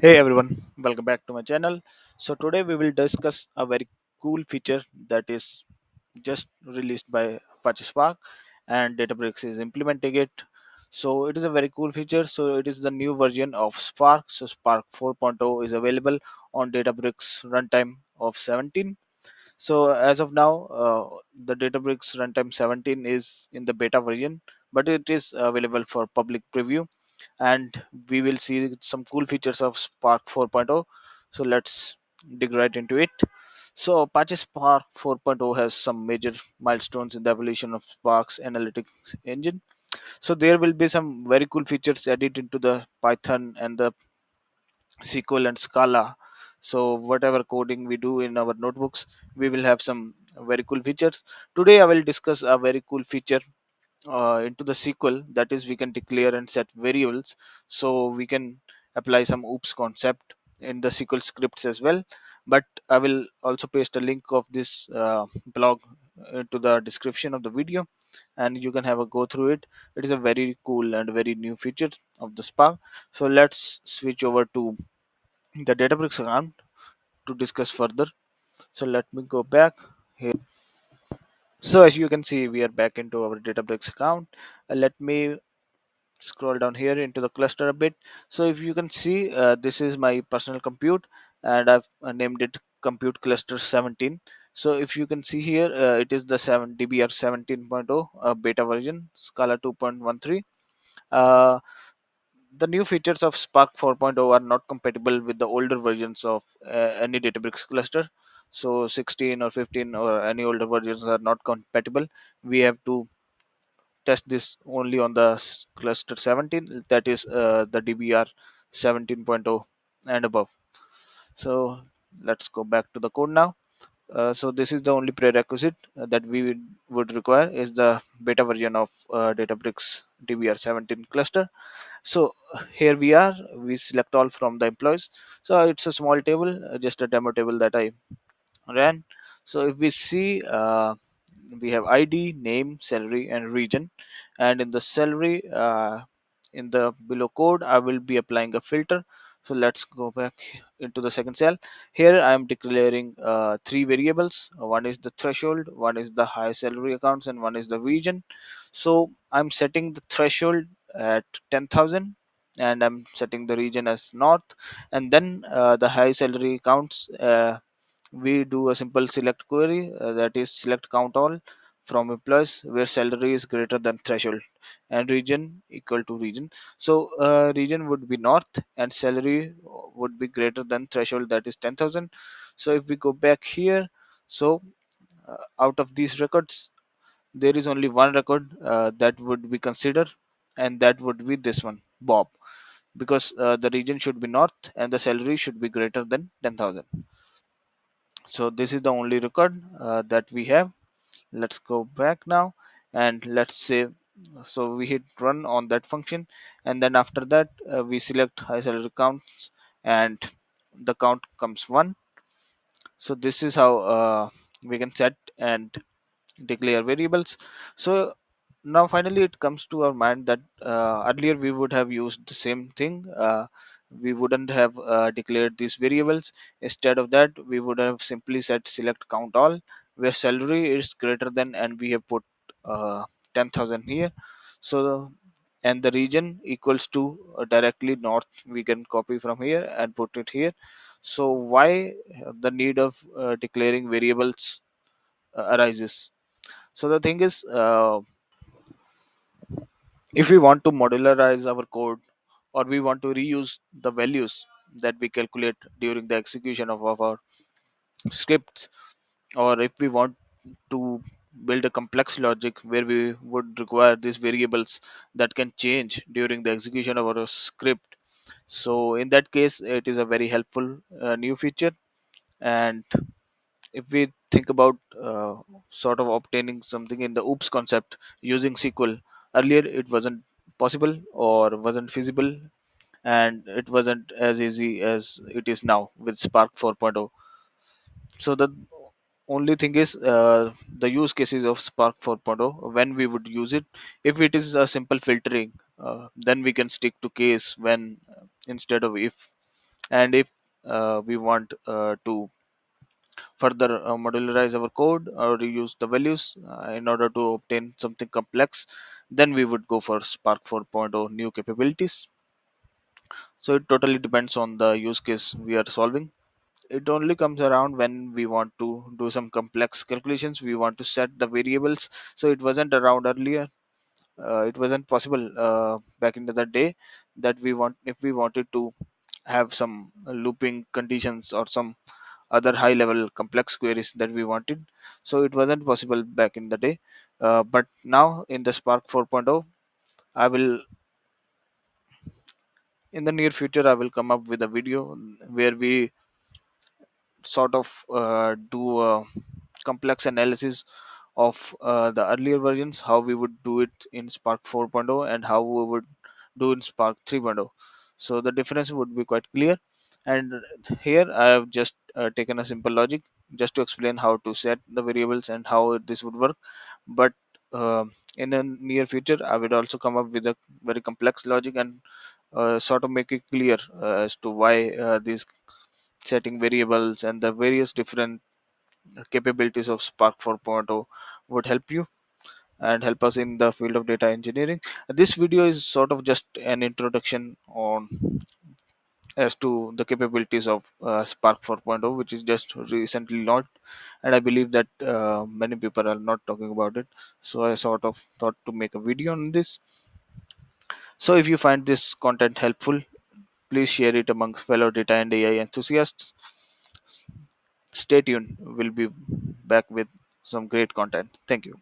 Hey everyone, welcome back to my channel. So today we will discuss a very cool feature that is just released by Apache Spark and Databricks is implementing it. So it is a very cool feature. So it is the new version of Spark. So Spark 4.0 is available on Databricks runtime of 17. So as of now, the Databricks runtime 17 is in the beta version, but it is available for public preview, and we will see some cool features of Spark 4.0. So let's dig right into it. So Apache Spark 4.0 has some major milestones in the evolution of Spark's analytics engine. So there will be some very cool features added into the Python and the SQL and Scala. So whatever coding we do in our notebooks, we will have some very cool features. Today I will discuss a very cool feature into the SQL, that is we can declare and set variables, so we can apply some oops concept in the SQL scripts as well. But I will also paste a link of this blog into the description of the video, and you can have a go through it. It is a very cool and very new feature of the Spark. So let's switch over to the Databricks account to discuss further. So let me go back here. So as you can see, we are back into our Databricks account. Let me scroll down here into the cluster a bit. So if you can see, this is my personal compute, and I've named it compute cluster 17. So if you can see here, it is the 7 dbr 17.0 beta version, Scala 2.13. uh, the new features of Spark 4.0 are not compatible with the older versions of any Databricks cluster. So 16 or 15 or any older versions are not compatible. We have to test this only on the cluster 17, that is the dbr 17.0 and above. So let's go back to the code now. So this is the only prerequisite that we would require is the beta version of Databricks dbr 17 cluster. So here we are, we select all from the employees. So it's a small table, just a demo table that I ran. So if we see, we have id, name, salary and region. And in the salary, in the below code, I will be applying a filter. So let's go back into the second cell. Here I am declaring three variables. One is the threshold, one is the high salary accounts, and one is the region. So I'm setting the threshold at 10,000, and I'm setting the region as north. And then the high salary accounts, we do a simple select query, that is select count all from employees where salary is greater than threshold, and region equal to region. So region would be north, and salary would be greater than threshold, that is 10,000. So if we go back here, so out of these records, there is only one record that would be considered, and that would be this one, Bob, because the region should be north and the salary should be greater than 10,000. So this is the only record that we have. Let's go back now, and let's say, so we hit run on that function, and then after that we select high salary counts, and the count comes 1. So this is how we can set and declare variables. So now finally it comes to our mind that earlier we would have used the same thing. We wouldn't have declared these variables. Instead of that, we would have simply said select count all where salary is greater than, and we have put 10,000 here. So and the region equals to directly north, we can copy from here and put it here. So why the need of declaring variables arises? So the thing is, if we want to modularize our code, or we want to reuse the values that we calculate during the execution of our scripts, or if we want to build a complex logic where we would require these variables that can change during the execution of our script, so in that case it is a very helpful new feature. And if we think about sort of obtaining something in the oops concept using SQL, earlier it wasn't possible or wasn't feasible, and it wasn't as easy as it is now with Spark 4.0. So the only thing is, the use cases of Spark 4.0 when we would use it. If it is a simple filtering, then we can stick to case when instead of if. And if we want to further modularize our code or reuse the values in order to obtain something complex, then we would go for Spark 4.0 new capabilities. So it totally depends on the use case we are solving. It only comes around when we want to do some complex calculations, we want to set the variables. So it wasn't around earlier. It wasn't possible back in the day that we want, if we wanted to have some looping conditions or some other high level complex queries that we wanted. So it wasn't possible back in the day. But now in the Spark 4.0, I will, in the near future, I will come up with a video where we sort of do a complex analysis of the earlier versions, how we would do it in Spark 4.0 and how we would do in Spark 3.0. So the difference would be quite clear. And here I have just taken a simple logic just to explain how to set the variables and how this would work. But in a near future, I would also come up with a very complex logic and sort of make it clear as to why these setting variables and the various different capabilities of Spark 4.0 would help you and help us in the field of data engineering. This video is sort of just an introduction on as to the capabilities of Spark 4.0, which is just recently launched, and I believe that many people are not talking about it. So I sort of thought to make a video on this. So if you find this content helpful, please share it amongst fellow data and AI enthusiasts. Stay tuned. We'll be back with some great content. Thank you.